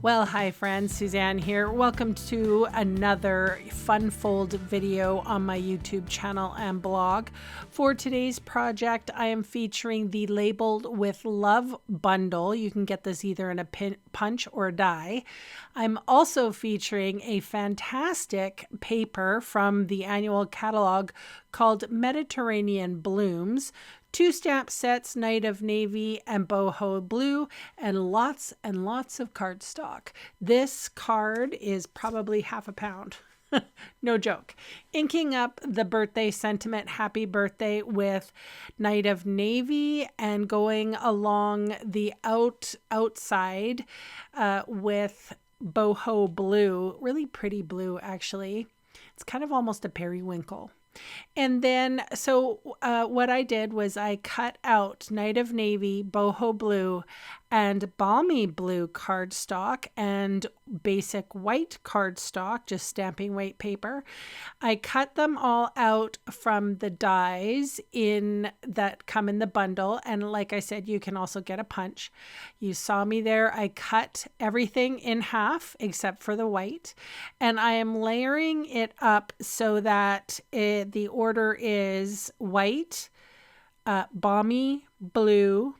Well, hi friends, Suzanne here. Welcome to another fun fold video on my YouTube channel and blog. For today's project, I am featuring the Labeled with Love bundle. You can get this either in a punch or a die. I'm also featuring a fantastic paper from the annual catalog called Mediterranean Blooms. 2 stamp sets, Night of Navy and Boho Blue, and lots of cardstock. This card is probably half a pound. No joke. Inking up the birthday sentiment, happy birthday, with Night of Navy, and going along the outside with Boho Blue. Really pretty blue, actually. It's kind of almost a periwinkle. And then, so what I did was I cut out Night of Navy, Boho Blue, and Balmy Blue cardstock and basic white cardstock, just stamping weight paper. I cut them all out from the dies that come in the bundle. And like I said, you can also get a punch. You saw me there. I cut everything in half except for the white. And I am layering it up so that the order is white, Balmy Blue,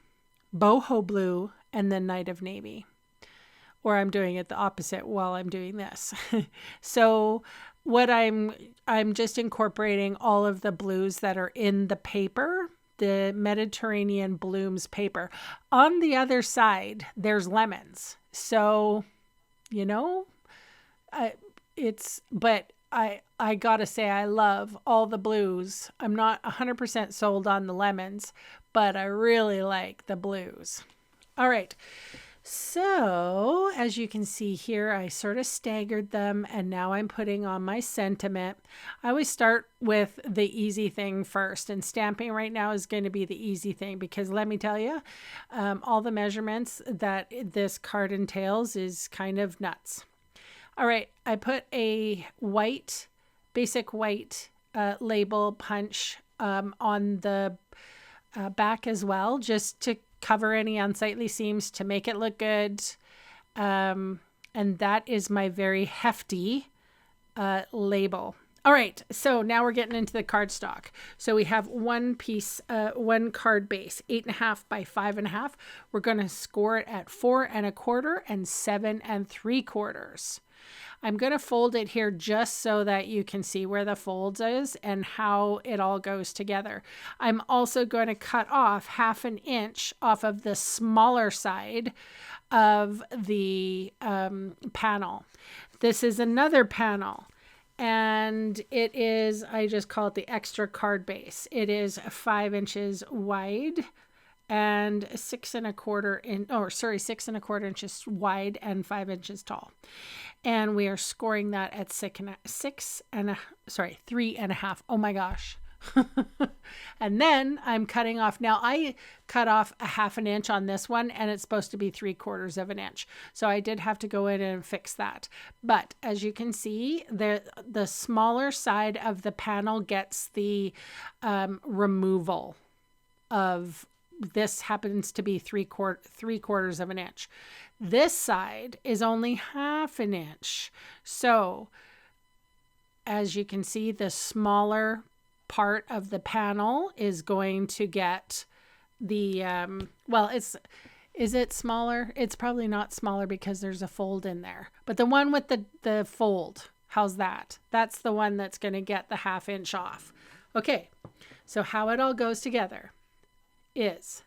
Boho Blue, and then Night of Navy. Or I'm doing it the opposite while I'm doing this. So what I'm just incorporating all of the blues that are in the paper, the Mediterranean Blooms paper. On the other side, there's lemons. So, you know, but I gotta say, I love all the blues. I'm not 100% sold on the lemons, but I really like the blues. All right. So as you can see here, I sort of staggered them, and now I'm putting on my sentiment. I always start with the easy thing first, and stamping right now is going to be the easy thing because let me tell you, all the measurements that this card entails is kind of nuts. All right, I put a white, basic white label punch on the back as well, just to cover any unsightly seams, to make it look good. And that is my very hefty label. All right, so now we're getting into the cardstock. So we have one piece, one card base, 8.5 by 5.5. We're going to score it at 4 1/4 and 7 3/4. I'm going to fold it here just so that you can see where the folds is and how it all goes together. I'm also going to cut off 1/2 inch off of the smaller side of the panel. This is another panel, and it is, I just call it the extra card base. It is 5 inches wide and 6 1/4 inches wide and 5 inches tall. And we are scoring that at 3.5. Oh my gosh. And then I'm cutting off. Now I cut off 1/2 inch on this one, and it's supposed to be 3/4 inch. So I did have to go in and fix that. But as you can see, the smaller side of the panel gets the removal of, this happens to be 3/4 inch. This side is only 1/2 inch. So as you can see, the smaller part of the panel is going to get the, well, is it smaller? It's probably not smaller because there's a fold in there. But the one with the fold, how's that? That's the one that's going to get the 1/2 inch off. Okay, so how it all goes together is,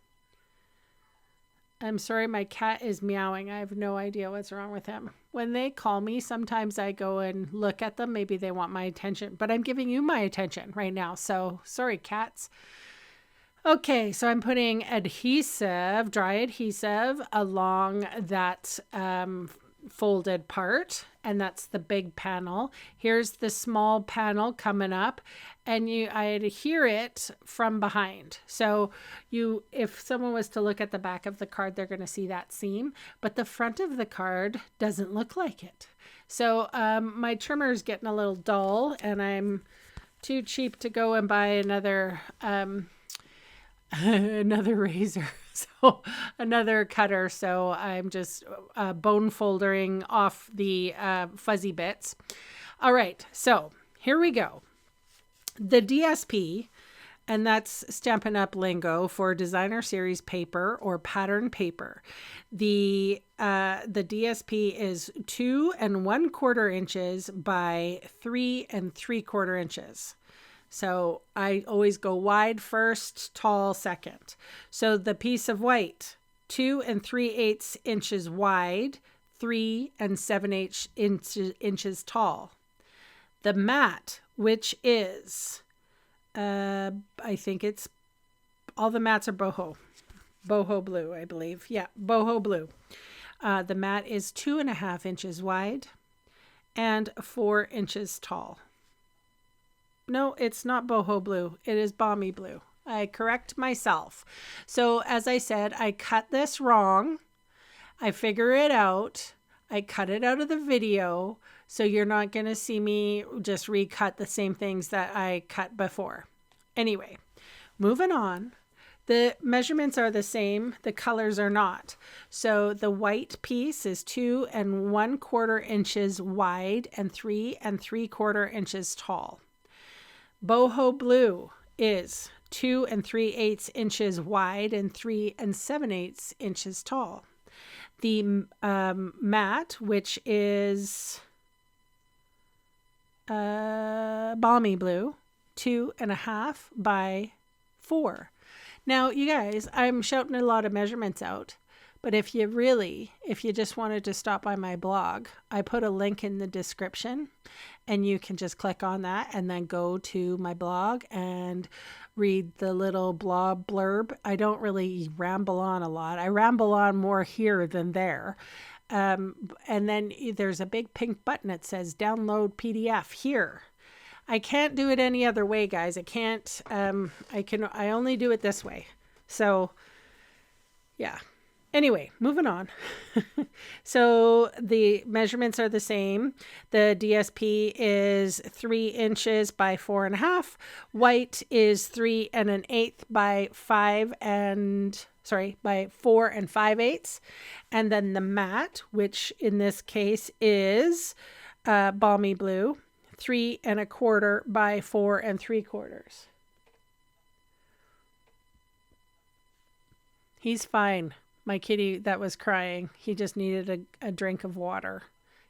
I'm sorry, my cat is meowing. I have no idea what's wrong with him. When they call me, sometimes I go and look at them. Maybe they want my attention, but I'm giving you my attention right now. So sorry, cats. Okay, so I'm putting adhesive, dry adhesive, along that folded part, and that's the big panel. Here's the small panel coming up, and I adhere it from behind. So if someone was to look at the back of the card, they're going to see that seam, but the front of the card doesn't look like it. So my trimmer is getting a little dull, and I'm too cheap to go and buy another another razor. So another cutter. So I'm just bone foldering off the fuzzy bits. All right, so here we go. The DSP, and that's Stampin' Up lingo for designer series paper or pattern paper. The DSP is 2 1/4 inches by 3 3/4 inches. So I always go wide first, tall second. So the piece of white, 2 3/8 inches wide, 3 7/8 inches tall. The mat, which is, I think it's, all the mats are boho blue, I believe. Yeah, boho blue. The mat is 2 1/2 inches wide and 4 inches tall. No, it's not boho blue. It is balmy blue. I correct myself. So as I said, I cut this wrong. I figure it out. I cut it out of the video. So you're not going to see me just recut the same things that I cut before. Anyway, moving on. The measurements are the same. The colors are not. So the white piece is 2 1/4 inches wide and 3 3/4 inches tall. Boho blue is 2 3/8 inches wide and 3 7/8 inches tall. The mat, which is balmy blue, 2 1/2 by 4. Now, you guys, I'm shouting a lot of measurements out, but if you just wanted to stop by my blog, I put a link in the description, and you can just click on that and then go to my blog and read the little blog blurb. I don't really ramble on a lot. I ramble on more here than there. And then there's a big pink button that says download PDF here. I can't do it any other way, guys. I can't, I only do it this way. So yeah. Anyway, moving on. So the measurements are the same. The DSP is 3 inches by 4 1/2. White is 3 1/8 by 4 5/8. And then the mat, which in this case is balmy blue, 3 1/4 by 4 3/4. He's fine. My kitty that was crying, he just needed a drink of water.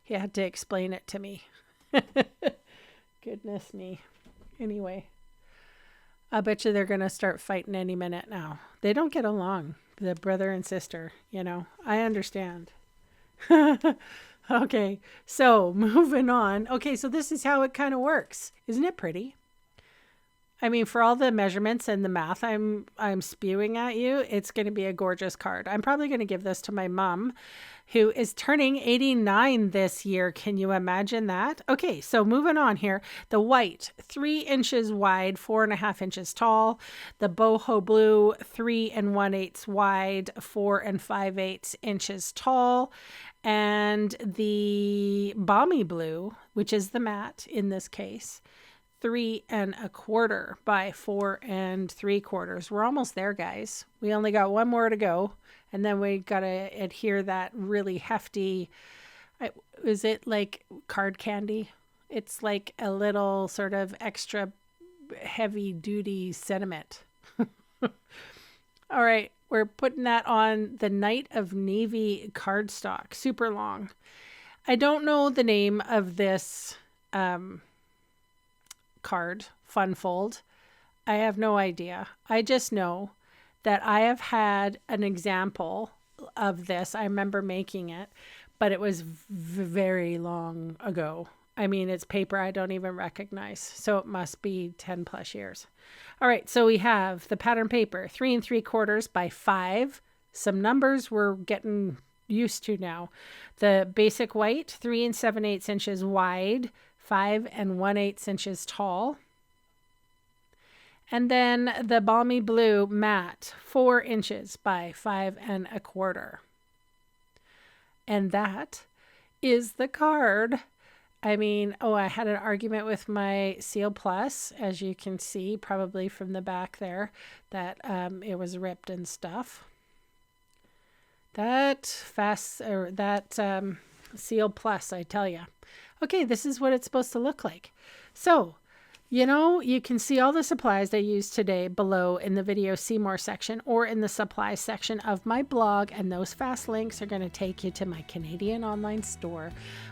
He had to explain it to me. Goodness me. Anyway, I bet you they're going to start fighting any minute now. They don't get along, the brother and sister, you know. I understand. Okay, so moving on. Okay, so this is how it kind of works. Isn't it pretty? I mean, for all the measurements and the math I'm spewing at you, it's going to be a gorgeous card. I'm probably going to give this to my mom, who is turning 89 this year. Can you imagine that? Okay, so moving on here. The white, 3 inches wide, 4 1/2 inches tall. The boho blue, 3 1/8 wide, 4 5/8 inches tall. And the balmy blue, which is the matte in this case, 3 1/4 by 4 3/4. We're almost there, guys. We only got one more to go, and then we got to adhere that really hefty, is it like card candy? It's like a little sort of extra heavy duty sentiment. All right, we're putting that on the Night of Navy cardstock, super long. I don't know the name of this card, Fun Fold. I have no idea. I just know that I have had an example of this. I remember making it, but it was very long ago. I mean, it's paper I don't even recognize, so it must be 10 plus years. All right, so we have the pattern paper, 3 3/4 by 5. Some numbers we're getting used to now. The basic white, 3 7/8 inches wide, 5 1/8 inches tall. And then the balmy blue matte, 4 inches by 5 1/4. And that is the card. I mean, I had an argument with my Seal Plus, as you can see, probably from the back there, that it was ripped and stuff. That Seal Plus, I tell you. Okay, this is what it's supposed to look like. So, you can see all the supplies I used today below in the video See More section or in the supplies section of my blog, and those fast links are going to take you to my Canadian online store,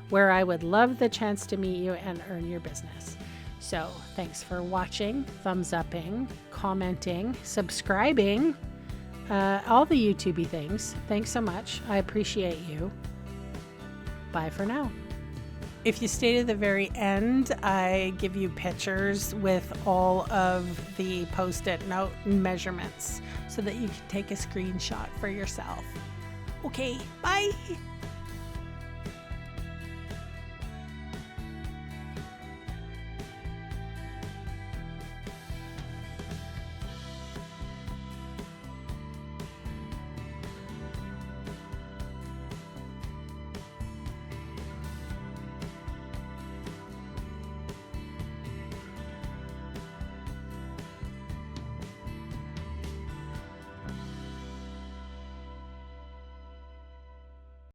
where I would love the chance to meet you and earn your business. So thanks for watching, thumbs upping, commenting, subscribing, all the YouTubey things. Thanks so much. I appreciate you. Bye for now. If you stay to the very end, I give you pictures with all of the Post-it note measurements so that you can take a screenshot for yourself. Okay, bye.